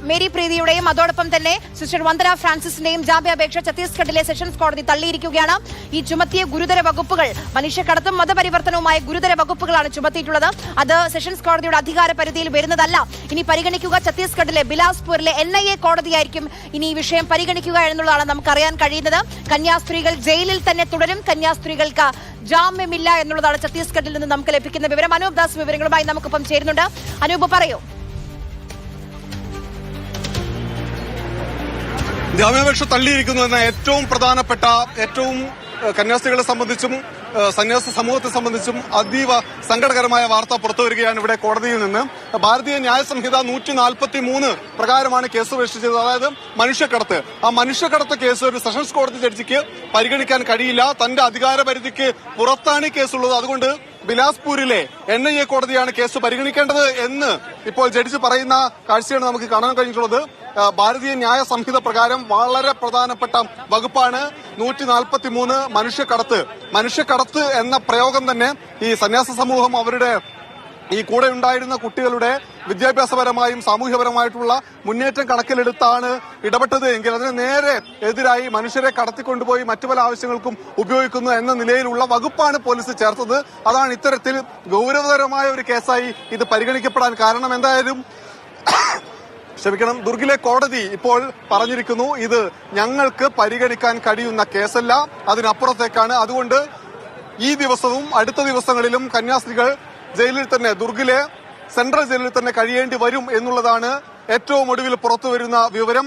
Mary പ്രീതിയുടെയും അതോടൊപ്പം തന്നെ sister Vandana ഫ്രാൻസിസിന്റെയും ജാമ്യാപേക്ഷ ഛത്തീസ്ഗഡിലെ സെഷൻസ് കോടതി തള്ളിയിരിക്കുകയാണ്. ഈ ചുമത്തിയ ഗുരുതര വകുപ്പുകൾ മനുഷ്യക്കടത്തും മതപരിവർത്തനവുമായ ഗുരുതര വകുപ്പുകളാണ് ചുമത്തിയിട്ടുള്ളത്. അത് സെഷൻസ് കോടതിയുടെ അധികാര പരിധിയിൽ വരുന്നതല്ല. ഇനി പരിഗണിക്കുക ഛത്തീസ്ഗഡിലെ ബിലാസ്പൂരിലെ NIA കോടതിയായിരിക്കും ഇനി ഈ വിഷയം പരിഗണിക്കുക എന്നുള്ളതാണ് നമുക്കറിയാൻ കഴിയുന്നത്. കന്യാസ്ത്രീകൾ ജയിലിൽ തന്നെ തുടരും. കന്യാസ്ത്രീകൾക്ക് ജാമ്യമില്ല എന്നുള്ളതാണ് ഛത്തീസ്ഗഡിൽ നിന്ന് നമുക്ക് ലഭിക്കുന്ന വിവരം. അനൂപ് ദാസ് വിവരങ്ങളുമായി നമുക്കൊപ്പം ചേരുന്നുണ്ട്. അനൂപ് പറയൂ. ജാമ്യാപേക്ഷ തള്ളിയിരിക്കുന്നതെന്ന ഏറ്റവും പ്രധാനപ്പെട്ട ഏറ്റവും കന്യാസ്ത്രീകളെ സംബന്ധിച്ചും സന്യാസ സമൂഹത്തെ സംബന്ധിച്ചും അതീവ സങ്കടകരമായ വാർത്ത പുറത്തുവരികയാണ് ഇവിടെ കോടതിയിൽ നിന്ന്. ഭാരതീയ ന്യായ സംഹിത 143 പ്രകാരമാണ് കേസ് രജിസ്റ്റർ ചെയ്തത്. അതായത് മനുഷ്യക്കടത്ത്. ആ മനുഷ്യക്കടത്ത് കേസ് ഒരു സെഷൻസ് കോടതി ജഡ്ജിക്ക് പരിഗണിക്കാൻ കഴിയില്ല. തന്റെ അധികാര പരിധിക്ക് പുറത്താണ് ഈ കേസുള്ളത്. അതുകൊണ്ട് ബിലാസ്പൂരിലെ NIA കോടതിയാണ് കേസ് പരിഗണിക്കേണ്ടത് എന്ന് ഇപ്പോൾ ജഡ്ജി പറയുന്ന കാഴ്ചയാണ് നമുക്ക് കാണാൻ കഴിഞ്ഞിട്ടുള്ളത്. ഭാരതീയ ന്യായ സംഹിത പ്രകാരം വളരെ പ്രധാനപ്പെട്ട വകുപ്പാണ് 143 മനുഷ്യക്കടത്ത് എന്ന പ്രയോഗം തന്നെ ഈ സന്യാസ സമൂഹം അവരുടെ ഈ കൂടെ ഉണ്ടായിരുന്ന കുട്ടികളുടെ വിദ്യാഭ്യാസപരമായും സാമൂഹ്യപരമായിട്ടുള്ള മുന്നേറ്റം കണക്കിലെടുത്താണ് ഇടപെട്ടത് എങ്കിൽ അതിന് നേരെ എതിരായി മനുഷ്യരെ കടത്തിക്കൊണ്ടുപോയി മറ്റു പല ആവശ്യങ്ങൾക്കും ഉപയോഗിക്കുന്നു എന്ന നിലയിലുള്ള വകുപ്പാണ് പോലീസ് ചേർത്തത്. അതാണ് ഇത്തരത്തിൽ ഗൌരവതരമായ ഒരു കേസായി ഇത് പരിഗണിക്കപ്പെടാൻ കാരണം. എന്തായാലും ദുർഗിലെ കോടതി ഇപ്പോൾ പറഞ്ഞിരിക്കുന്നു, ഇത് ഞങ്ങൾക്ക് പരിഗണിക്കാൻ കഴിയുന്ന കേസല്ല, അതിനപ്പുറത്തേക്കാണ്. അതുകൊണ്ട് ഈ ദിവസവും അടുത്ത ദിവസങ്ങളിലും കന്യാസ്ത്രീകൾ ജയിലിൽ തന്നെ, ദുർഗിലെ സെൻട്രൽ ജയിലിൽ തന്നെ കഴിയേണ്ടി വരും എന്നുള്ളതാണ് ഏറ്റവും ഒടുവിൽ പുറത്തുവരുന്ന വിവരം.